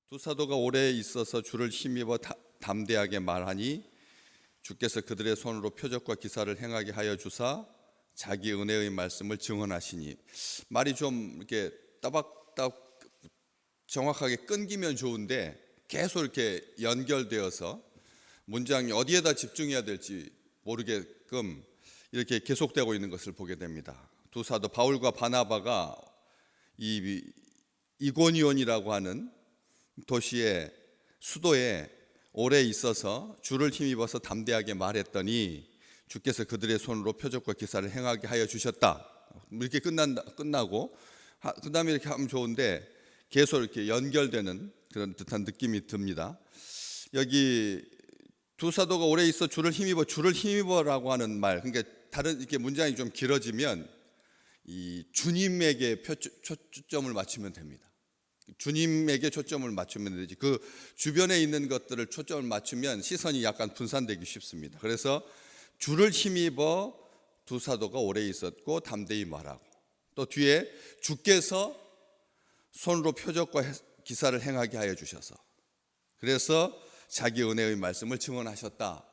두 사도가 오래 있어서 주를 힘입어 담대하게 말하니 주께서 그들의 손으로 표적과 기사를 행하게 하여 주사 자기 은혜의 말씀을 증언하시니. 말이 좀 이렇게 따박따박 정확하게 끊기면 좋은데 계속 이렇게 연결되어서 문장이 어디에다 집중해야 될지 모르게끔 이렇게 계속되고 있는 것을 보게 됩니다. 두 사도 바울과 바나바가 이 이고니온이라고 하는 도시의 수도에 오래 있어서 주를 힘입어서 담대하게 말했더니 주께서 그들의 손으로 표적과 기사를 행하게 하여 주셨다. 이렇게 끝나고 그 다음에 이렇게 하면 좋은데 계속 이렇게 연결되는 그런 듯한 느낌이 듭니다. 여기 두 사도가 오래 있어 주를 힘입어라고 하는 말, 그러니까 다른 이렇게 문장이 좀 길어지면 이 주님에게 초점을 맞추면 됩니다. 주님에게 초점을 맞추면 되지, 그 주변에 있는 것들을 초점을 맞추면 시선이 약간 분산되기 쉽습니다. 그래서 주를 힘입어 두 사도가 오래 있었고 담대히 말하고, 또 뒤에 주께서 손으로 표적과 기사를 행하게 하여 주셔서 그래서 자기 은혜의 말씀을 증언하셨다.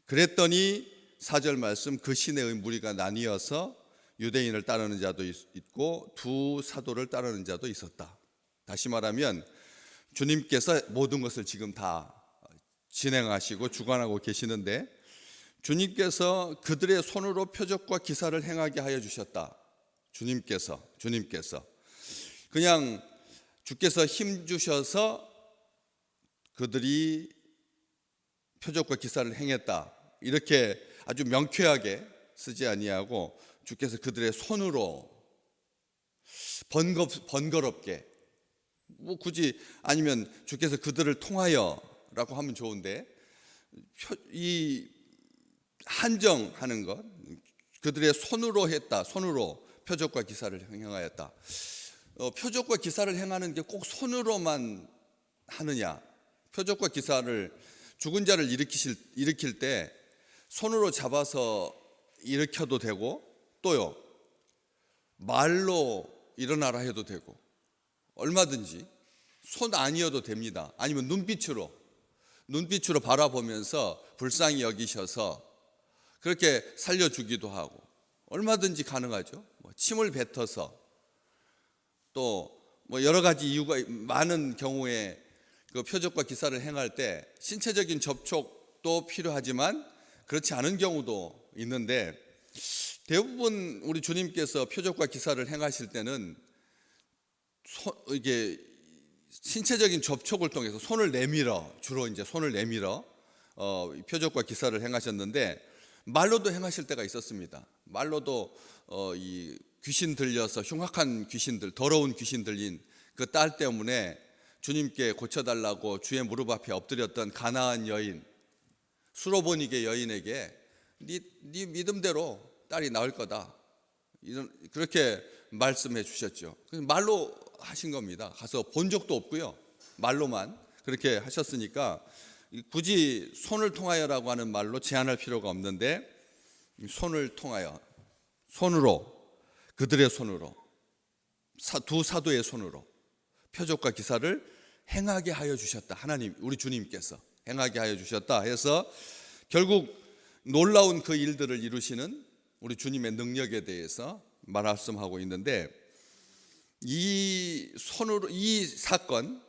그랬더니 4절 말씀, 그 시내의 무리가 나뉘어서 유대인을 따르는 자도 있고 두 사도를 따르는 자도 있었다. 다시 말하면 주님께서 모든 것을 지금 다 진행하시고 주관하고 계시는데 주님께서 그들의 손으로 표적과 기사를 행하게 하여 주셨다. 주님께서 그냥 주께서 힘 주셔서 그들이 표적과 기사를 행했다, 이렇게 아주 명쾌하게 쓰지 아니하고 주께서 그들의 손으로 번거롭게, 굳이 아니면 주께서 그들을 통하여라고 하면 좋은데, 이 한정하는 것, 그들의 손으로 했다, 손으로 표적과 기사를 행하였다. 표적과 기사를 행하는 게 꼭 손으로만 하느냐? 표적과 기사를, 죽은 자를 일으킬 때 손으로 잡아서 일으켜도 되고, 또요 말로 일어나라 해도 되고, 얼마든지 손 아니어도 됩니다. 아니면 눈빛으로 바라보면서 불쌍히 여기셔서 그렇게 살려주기도 하고, 얼마든지 가능하죠. 침을 뱉어서, 또 여러 가지 이유가 많은 경우에 그 표적과 기사를 행할 때 신체적인 접촉도 필요하지만 그렇지 않은 경우도 있는데, 대부분 우리 주님께서 표적과 기사를 행하실 때는 이게 신체적인 접촉을 통해서 주로 이제 손을 내밀어 표적과 기사를 행하셨는데, 말로도 행하실 때가 있었습니다. 말로도 이 귀신 들려서 흉악한 귀신들, 더러운 귀신 들린 그 딸 때문에 주님께 고쳐달라고 주의 무릎 앞에 엎드렸던 가나안 여인, 수로보니게 여인에게 네 믿음대로 딸이 나을 거다, 그렇게 말씀해 주셨죠. 말로 하신 겁니다. 가서 본 적도 없고요, 말로만 그렇게 하셨으니까 굳이 손을 통하여라고 하는 말로 제한할 필요가 없는데, 손을 통하여, 그들의 손으로, 두 사도의 손으로 표적과 기사를 행하게 하여 주셨다. 하나님, 우리 주님께서 행하게 하여 주셨다 해서 결국 놀라운 그 일들을 이루시는 우리 주님의 능력에 대해서 말씀하고 있는데, 이 사건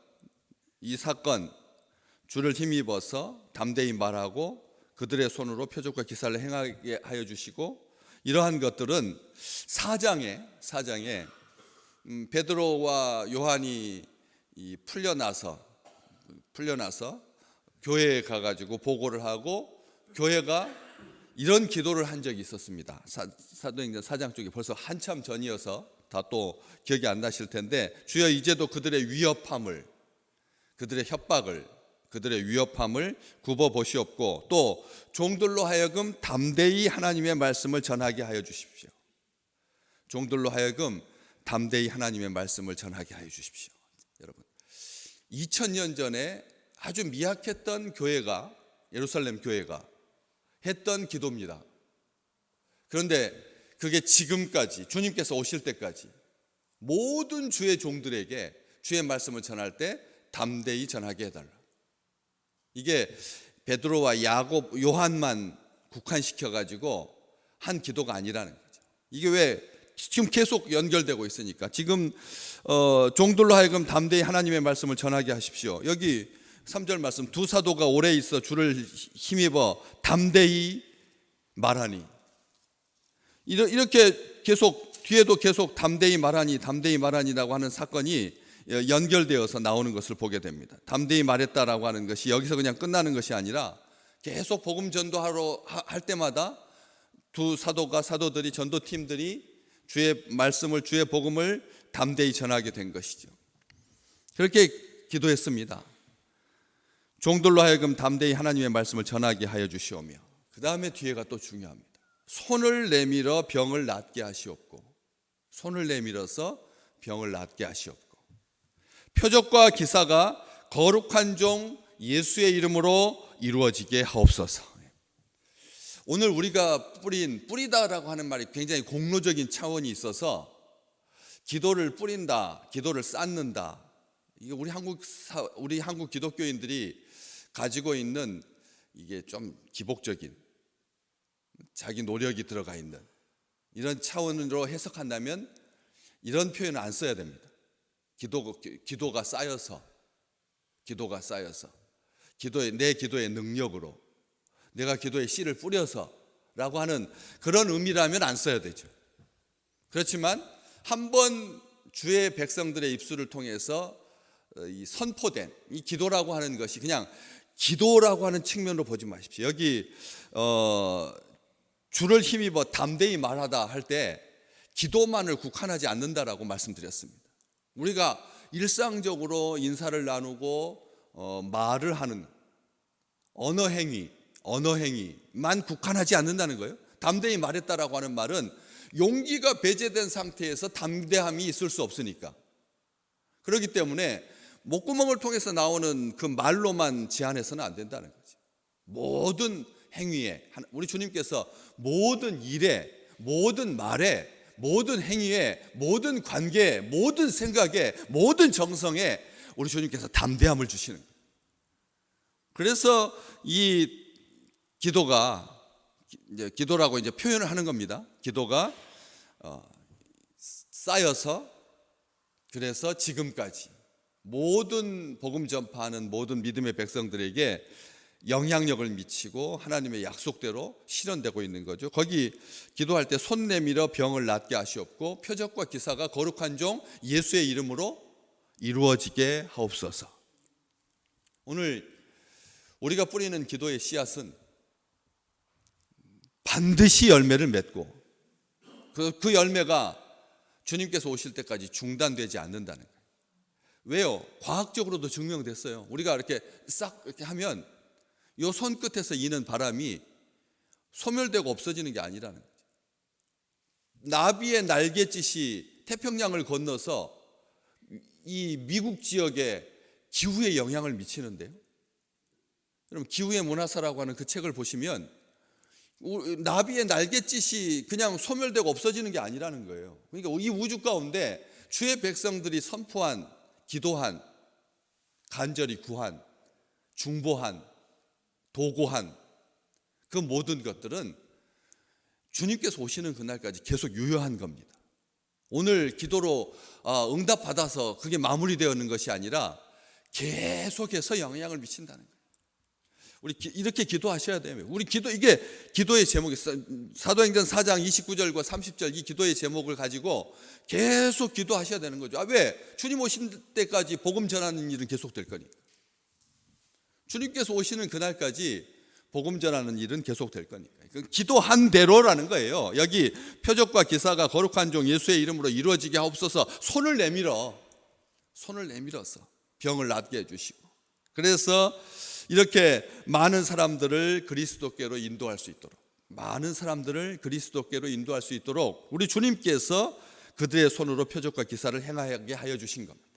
주를 힘입어서 담대히 말하고 그들의 손으로 표적과 기사를 행하게 하여 주시고, 이러한 것들은 사장에 베드로와 요한이 풀려나서 교회에 가가지고 보고를 하고, 교회가 이런 기도를 한 적이 있었습니다. 사도행전 4장 쪽에 벌써 한참 전이어서 다 또 기억이 안 나실 텐데, 주여 이제도 그들의 협박을, 그들의 위협함을 굽어 보시옵고, 또 종들로 하여금 담대히 하나님의 말씀을 전하게 하여 주십시오. 종들로 하여금 담대히 하나님의 말씀을 전하게 하여 주십시오. 여러분, 2000년 전에 아주 미약했던 교회가, 예루살렘 교회가 했던 기도입니다. 그런데 그게 지금까지, 주님께서 오실 때까지 모든 주의 종들에게 주의 말씀을 전할 때 담대히 전하게 해달라. 이게 베드로와 야곱, 요한만 국한시켜가지고 한 기도가 아니라는 거죠. 이게 왜 지금 계속 연결되고 있으니까 지금 종들로 하여금 담대히 하나님의 말씀을 전하게 하십시오. 여기 3절 말씀, 두 사도가 오래 있어 주를 힘입어 담대히 말하니. 이렇게 계속 뒤에도 계속 담대히 말하니라고 하는 사건이 연결되어서 나오는 것을 보게 됩니다. 담대히 말했다라고 하는 것이 여기서 그냥 끝나는 것이 아니라 계속 복음 전도하러 할 때마다 두 사도들이 전도팀들이 주의 말씀을, 주의 복음을 담대히 전하게 된 것이죠. 그렇게 기도했습니다. 종들로 하여금 담대히 하나님의 말씀을 전하게 하여 주시오며, 그 다음에 뒤에가 또 중요합니다. 손을 내밀어 병을 낫게 하시옵고, 손을 내밀어서 병을 낫게 하시옵고, 표적과 기사가 거룩한 종 예수의 이름으로 이루어지게 하옵소서. 오늘 우리가 뿌리다라고 하는 말이 굉장히 공로적인 차원이 있어서 기도를 뿌린다, 기도를 쌓는다. 이게 우리 한국 기독교인들이 가지고 있는 이게 좀 기복적인 자기 노력이 들어가 있는 이런 차원으로 해석한다면 이런 표현을 안 써야 됩니다. 기도가 쌓여서 내 기도의 능력으로 내가 기도의 씨를 뿌려서 라고 하는 그런 의미라면 안 써야 되죠. 그렇지만 한번 주의 백성들의 입술을 통해서 선포된 이 기도라고 하는 것이 그냥 기도라고 하는 측면으로 보지 마십시오. 여기 주를 힘입어 담대히 말하다 할 때 기도만을 국한하지 않는다라고 말씀드렸습니다. 우리가 일상적으로 인사를 나누고 말을 하는 언어행위만 국한하지 않는다는 거예요. 담대히 말했다라고 하는 말은 용기가 배제된 상태에서 담대함이 있을 수 없으니까. 그렇기 때문에 목구멍을 통해서 나오는 그 말로만 제한해서는 안 된다는 거죠. 모든 행위에, 우리 주님께서 모든 일에, 모든 말에, 모든 행위에, 모든 관계에, 모든 생각에, 모든 정성에 우리 주님께서 담대함을 주시는 거예요. 그래서 이 기도라고 이제 표현을 하는 겁니다. 기도가 쌓여서 그래서 지금까지 모든 복음 전파하는 모든 믿음의 백성들에게 영향력을 미치고 하나님의 약속대로 실현되고 있는 거죠. 거기 기도할 때 손 내밀어 병을 낫게 하시옵고 표적과 기사가 거룩한 종 예수의 이름으로 이루어지게 하옵소서. 오늘 우리가 뿌리는 기도의 씨앗은 반드시 열매를 맺고 그 열매가 주님께서 오실 때까지 중단되지 않는다는 거예요. 왜요? 과학적으로도 증명됐어요. 우리가 이렇게 싹 이렇게 하면 이 손끝에서 이는 바람이 소멸되고 없어지는 게 아니라는 거죠. 나비의 날갯짓이 태평양을 건너서 이 미국 지역에 기후에 영향을 미치는데요. 여러분, 기후의 문화사라고 하는 그 책을 보시면 나비의 날갯짓이 그냥 소멸되고 없어지는 게 아니라는 거예요. 그러니까 이 우주 가운데 주의 백성들이 선포한, 기도한, 간절히 구한, 중보한, 도고한 그 모든 것들은 주님께서 오시는 그날까지 계속 유효한 겁니다. 오늘 기도로 응답받아서 그게 마무리되었는 것이 아니라 계속해서 영향을 미친다는 거예요. 우리 이렇게 기도하셔야 돼요. 우리 이게 기도의 제목이 사도행전 4장 29절과 30절 이 기도의 제목을 가지고 계속 기도하셔야 되는 거죠. 왜? 주님 오신 때까지 복음 전하는 일은 계속될 거니까. 주님께서 오시는 그날까지 복음 전하는 일은 계속될 거니까. 기도한 대로라는 거예요. 여기 표적과 기사가 거룩한 종 예수의 이름으로 이루어지게 하옵소서. 손을 내밀어서 병을 낫게 해주시고, 그래서 이렇게 많은 사람들을 그리스도께로 인도할 수 있도록 우리 주님께서 그들의 손으로 표적과 기사를 행하게 하여 주신 겁니다.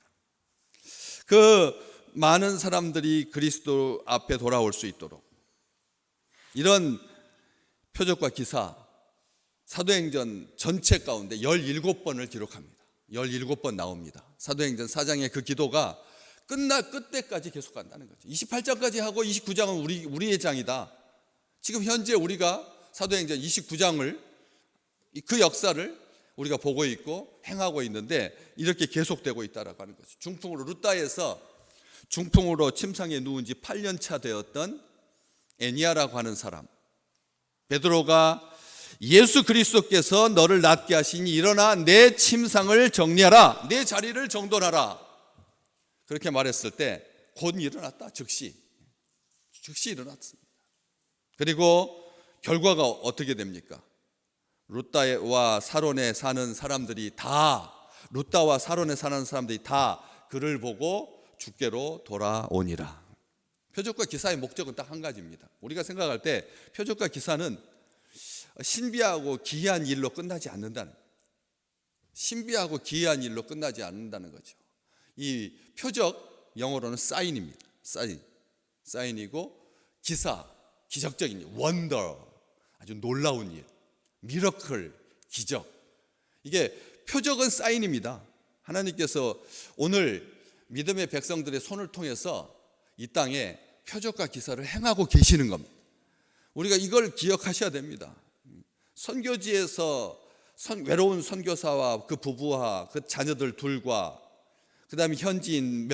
그 많은 사람들이 그리스도 앞에 돌아올 수 있도록 이런 표적과 기사, 사도행전 전체 가운데 17번을 기록합니다. 17번 나옵니다. 사도행전 4장의 그 기도가 끝때까지 계속 간다는 거죠. 28장까지 하고 29장은 우리의 장이다. 지금 현재 우리가 사도행전 29장을 그 역사를 우리가 보고 있고 행하고 있는데 이렇게 계속되고 있다라고 하는 거죠. 중풍으로 루따에서 중풍으로 침상에 누운 지 8년 차 되었던 애니아라고 하는 사람, 베드로가 예수 그리스도께서 너를 낫게 하시니 일어나 내 침상을 정리하라, 내 자리를 정돈하라, 그렇게 말했을 때 곧 일어났다. 즉시 일어났습니다. 그리고 결과가 어떻게 됩니까? 루따와 사론에 사는 사람들이 다 그를 보고 주께로 돌아오니라. 표적과 기사의 목적은 딱 한 가지입니다. 우리가 생각할 때 표적과 기사는 신비하고 기이한 일로 끝나지 않는다는 거죠. 이 표적, 영어로는 사인입니다. 사인이고 기사, 기적적인 일, 원더, 아주 놀라운 일, 미러클, 기적. 이게 표적은 사인입니다. 하나님께서 오늘 믿음의 백성들의 손을 통해서 이 땅에 표적과 기사를 행하고 계시는 겁니다. 우리가 이걸 기억하셔야 됩니다. 선교지에서 외로운 선교사와 그 부부와 그 자녀들 둘과 그 다음에 현지인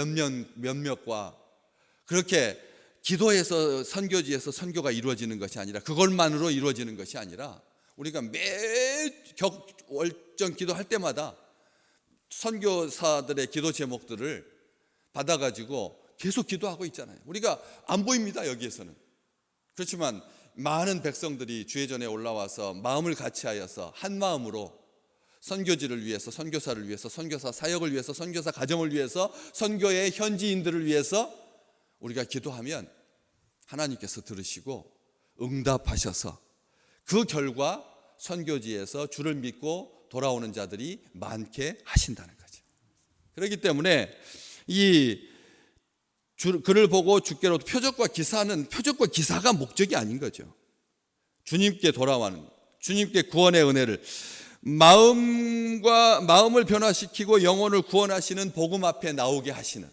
몇몇과 그렇게 기도해서 선교지에서 선교가 이루어지는 것이 아니라, 그것만으로 이루어지는 것이 아니라, 우리가 매 월정 기도할 때마다 선교사들의 기도 제목들을 받아가지고 계속 기도하고 있잖아요. 우리가 안 보입니다, 여기에서는. 그렇지만 많은 백성들이 주의 전에 올라와서 마음을 같이하여서 한 마음으로 선교지를 위해서, 선교사를 위해서, 선교사 사역을 위해서, 선교사 가정을 위해서, 선교의 현지인들을 위해서 우리가 기도하면 하나님께서 들으시고 응답하셔서 그 결과 선교지에서 주를 믿고 돌아오는 자들이 많게 하신다는 거죠. 그렇기 때문에 그를 보고 주께로, 표적과 기사가 목적이 아닌 거죠. 주님께 돌아가는, 주님께 구원의 은혜를, 마음을 변화시키고 영혼을 구원하시는 복음 앞에 나오게 하시는,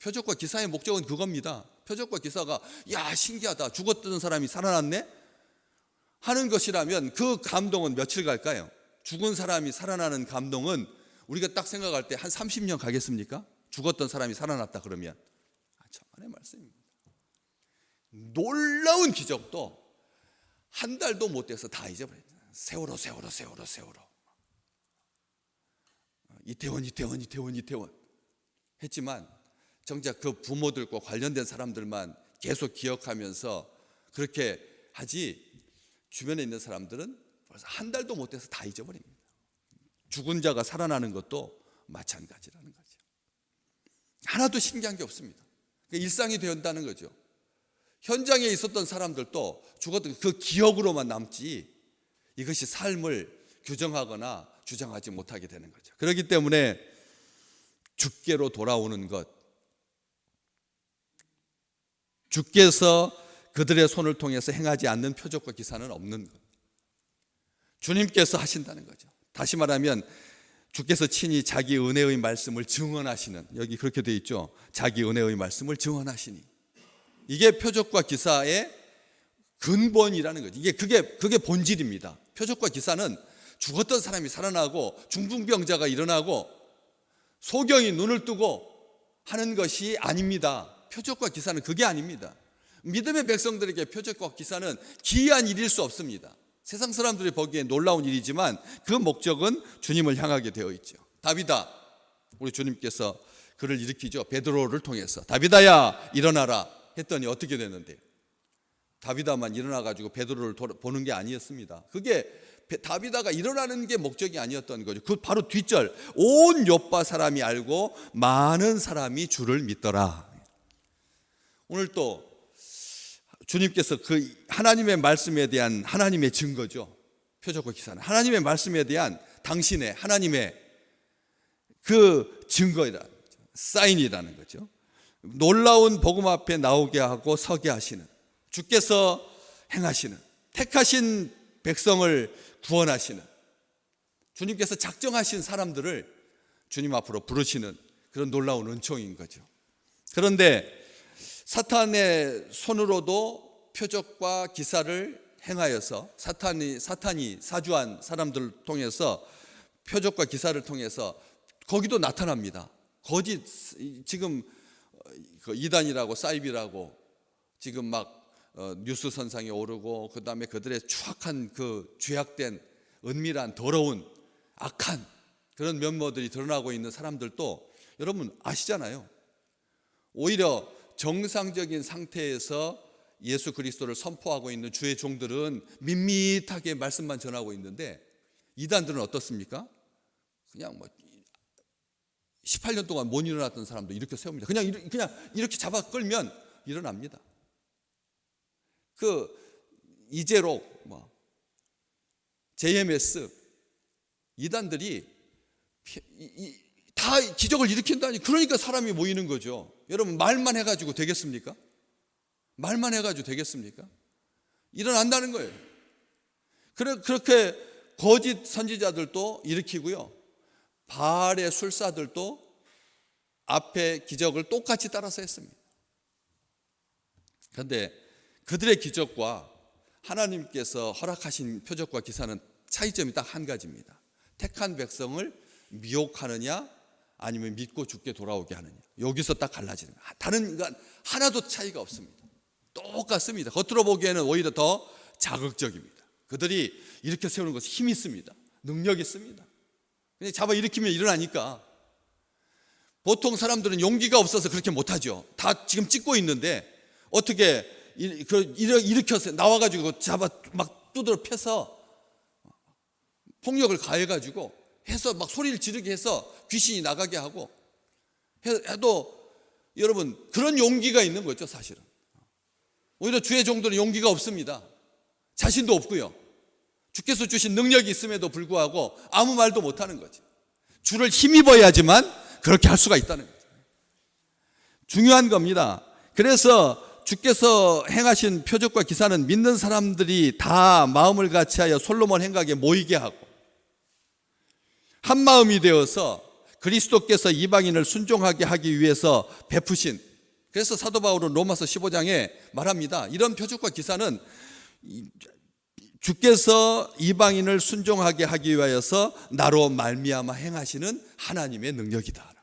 표적과 기사의 목적은 그겁니다. 표적과 기사가 야 신기하다, 죽었던 사람이 살아났네 하는 것이라면 그 감동은 며칠 갈까요? 죽은 사람이 살아나는 감동은 우리가 딱 생각할 때 한 30년 가겠습니까? 죽었던 사람이 살아났다 그러면. 천만의 말씀입니다. 놀라운 기적도 한 달도 못 돼서 다 잊어버려요. 세월호. 이태원 했지만 정작 그 부모들과 관련된 사람들만 계속 기억하면서 그렇게 하지, 주변에 있는 사람들은 벌써 한 달도 못 돼서 다 잊어버립니다. 죽은 자가 살아나는 것도 마찬가지라는 거죠. 하나도 신기한 게 없습니다. 일상이 되었다는 거죠. 현장에 있었던 사람들도 죽었던 그 기억으로만 남지 이것이 삶을 규정하거나 주장하지 못하게 되는 거죠. 그렇기 때문에 주께로 돌아오는 것, 주께서 그들의 손을 통해서 행하지 않는 표적과 기사는 없는 것, 주님께서 하신다는 거죠. 다시 말하면 주께서 친히 자기 은혜의 말씀을 증언하시는, 여기 그렇게 되어 있죠. 자기 은혜의 말씀을 증언하시니, 이게 표적과 기사의 근본이라는 거죠. 그게 본질입니다. 표적과 기사는 죽었던 사람이 살아나고 중풍병자가 일어나고 소경이 눈을 뜨고 하는 것이 아닙니다. 표적과 기사는 그게 아닙니다. 믿음의 백성들에게 표적과 기사는 기이한 일일 수 없습니다. 세상 사람들이 보기에 놀라운 일이지만 그 목적은 주님을 향하게 되어 있죠. 다윗아, 우리 주님께서 그를 일으키죠. 베드로를 통해서 다윗아야 일어나라 했더니 어떻게 됐는데요? 다윗아만 일어나가지고 베드로를 보는 게 아니었습니다. 그게 다윗아가 일어나는 게 목적이 아니었던 거죠. 그 바로 뒷절, 온 요파 사람이 알고 많은 사람이 주를 믿더라. 오늘 또 주님께서 그 하나님의 말씀에 대한 하나님의 증거죠. 표적과 기사는 하나님의 말씀에 대한 당신의 하나님의 그 증거이라는 거죠. 사인이라는 거죠. 놀라운 복음 앞에 나오게 하고 서게 하시는, 주께서 행하시는, 택하신 백성을 구원하시는, 주님께서 작정하신 사람들을 주님 앞으로 부르시는 그런 놀라운 은총인 거죠. 그런데 사탄의 손으로도 표적과 기사를 행하여서 사탄이 사주한 사람들을 통해서 표적과 기사를 통해서 거기도 나타납니다. 거짓 지금 이단이라고 사이비라고 지금 막 뉴스 선상에 오르고 그다음에 그들의 추악한 그 죄악된 은밀한 더러운 악한 그런 면모들이 드러나고 있는 사람들도 여러분 아시잖아요. 오히려 정상적인 상태에서 예수 그리스도를 선포하고 있는 주의 종들은 밋밋하게 말씀만 전하고 있는데 이단들은 어떻습니까? 그냥 뭐 18년 동안 못 일어났던 사람도 이렇게 세웁니다. 그냥 이렇게 잡아 끌면 일어납니다. 그 이재록, JMS 이단들이 다 기적을 일으킨다니 그러니까 사람이 모이는 거죠. 여러분 말만 해가지고 되겠습니까? 말만 해가지고 되겠습니까? 일어난다는 거예요. 그렇게 거짓 선지자들도 일으키고요. 바알의 술사들도 앞에 기적을 똑같이 따라서 했습니다. 그런데 그들의 기적과 하나님께서 허락하신 표적과 기사는 차이점이 딱 한 가지입니다. 택한 백성을 미혹하느냐 아니면 믿고 죽게 돌아오게 하느냐. 여기서 딱 갈라지는 거예요. 다른 건 하나도 차이가 없습니다. 똑같습니다. 겉으로 보기에는 오히려 더 자극적입니다. 그들이 이렇게 세우는 것은 힘이 있습니다. 능력이 있습니다. 그냥 잡아 일으키면 일어나니까. 보통 사람들은 용기가 없어서 그렇게 못하죠. 다 지금 찍고 있는데 어떻게 일으켜서 나와가지고 잡아 막 두드러 패서 폭력을 가해가지고 해서 막 소리를 지르게 해서 귀신이 나가게 하고 해도 여러분 그런 용기가 있는 거죠. 사실은 오히려 주의 종들은 용기가 없습니다. 자신도 없고요. 주께서 주신 능력이 있음에도 불구하고 아무 말도 못하는 거지. 주를 힘입어야지만 그렇게 할 수가 있다는 거죠. 중요한 겁니다. 그래서 주께서 행하신 표적과 기사는 믿는 사람들이 다 마음을 같이하여 솔로몬 행각에 모이게 하고 한 마음이 되어서 그리스도께서 이방인을 순종하게 하기 위해서 베푸신, 그래서 사도 바울은 로마서 15장에 말합니다. 이런 표적과 기사는 주께서 이방인을 순종하게 하기 위하여서 나로 말미암아 행하시는 하나님의 능력이다.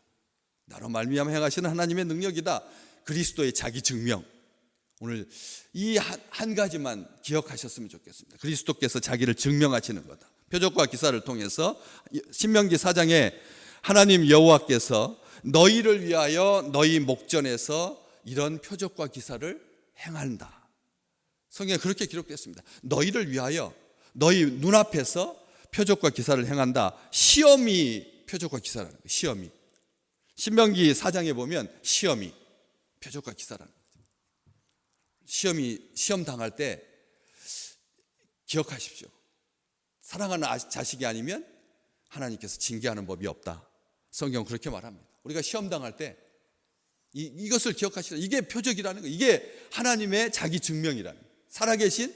나로 말미암아 행하시는 하나님의 능력이다. 그리스도의 자기 증명. 오늘 이 한 가지만 기억하셨으면 좋겠습니다. 그리스도께서 자기를 증명하시는 거다. 표적과 기사를 통해서 신명기 4장에 하나님 여호와께서 너희를 위하여 너희 목전에서 이런 표적과 기사를 행한다. 성경에 그렇게 기록됐습니다. 너희를 위하여 너희 눈앞에서 표적과 기사를 행한다. 시험이 표적과 기사라는 거예요. 시험이. 신명기 4장에 보면 시험이 표적과 기사라는 거예요. 시험 당할 때 기억하십시오. 사랑하는 자식이 아니면 하나님께서 징계하는 법이 없다. 성경은 그렇게 말합니다. 우리가 시험 당할 때 이것을 기억하시라. 이게 표적이라는 거예요. 이게 하나님의 자기 증명이라는 거예요. 살아계신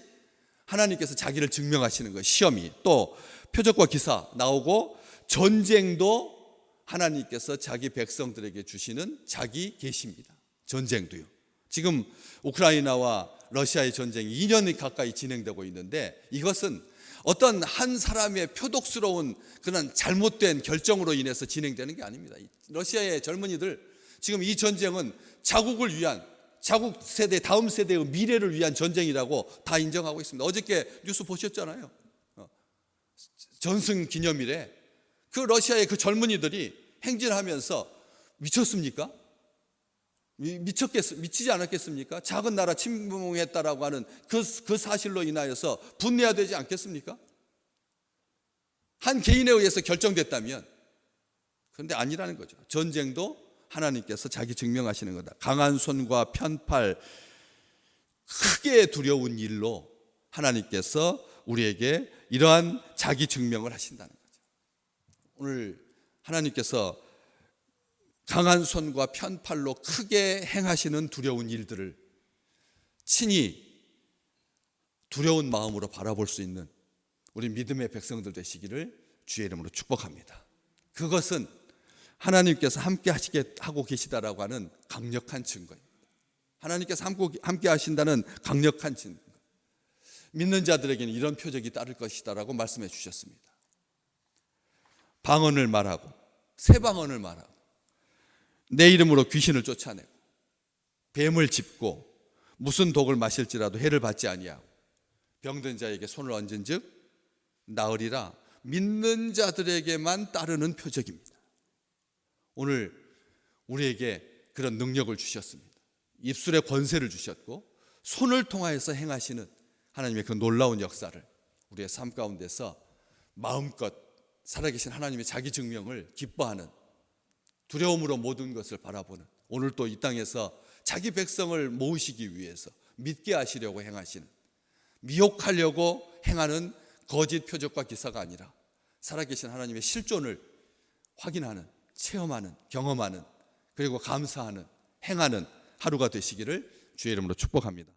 하나님께서 자기를 증명하시는 거예요. 시험이. 또 표적과 기사 나오고 전쟁도 하나님께서 자기 백성들에게 주시는 자기 계시입니다. 전쟁도요. 지금 우크라이나와 러시아의 전쟁이 2년이 가까이 진행되고 있는데 이것은 어떤 한 사람의 표독스러운 그런 잘못된 결정으로 인해서 진행되는 게 아닙니다. 러시아의 젊은이들 지금 이 전쟁은 자국을 위한, 자국 세대, 다음 세대의 미래를 위한 전쟁이라고 다 인정하고 있습니다. 어저께 뉴스 보셨잖아요. 전승 기념일에 그 러시아의 그 젊은이들이 행진하면서 미쳤습니까? 미치지 않았겠습니까? 작은 나라 침공했다라고 하는 그 사실로 인하여서 분내야 되지 않겠습니까? 한 개인에 의해서 결정됐다면. 그런데 아니라는 거죠. 전쟁도 하나님께서 자기 증명하시는 거다. 강한 손과 편팔, 크게 두려운 일로 하나님께서 우리에게 이러한 자기 증명을 하신다는 거죠. 오늘 하나님께서 강한 손과 편팔로 크게 행하시는 두려운 일들을 친히 두려운 마음으로 바라볼 수 있는 우리 믿음의 백성들 되시기를 주의 이름으로 축복합니다. 그것은 하나님께서 함께 하시게 하고 계시다라고 하는 강력한 증거입니다. 하나님께서 함께 하신다는 강력한 증거. 믿는 자들에게는 이런 표적이 따를 것이다라고 말씀해 주셨습니다. 방언을 말하고 새 방언을 말하고 내 이름으로 귀신을 쫓아내고 뱀을 짚고 무슨 독을 마실지라도 해를 받지 아니하고 병든 자에게 손을 얹은즉 나으리라. 믿는 자들에게만 따르는 표적입니다. 오늘 우리에게 그런 능력을 주셨습니다. 입술에 권세를 주셨고 손을 통하여서 행하시는 하나님의 그 놀라운 역사를 우리의 삶 가운데서 마음껏 살아계신 하나님의 자기 증명을 기뻐하는, 두려움으로 모든 것을 바라보는, 오늘 또 이 땅에서 자기 백성을 모으시기 위해서 믿게 하시려고 행하시는, 미혹하려고 행하는 거짓 표적과 기사가 아니라 살아계신 하나님의 실존을 확인하는, 체험하는, 경험하는, 그리고 감사하는, 행하는 하루가 되시기를 주의 이름으로 축복합니다.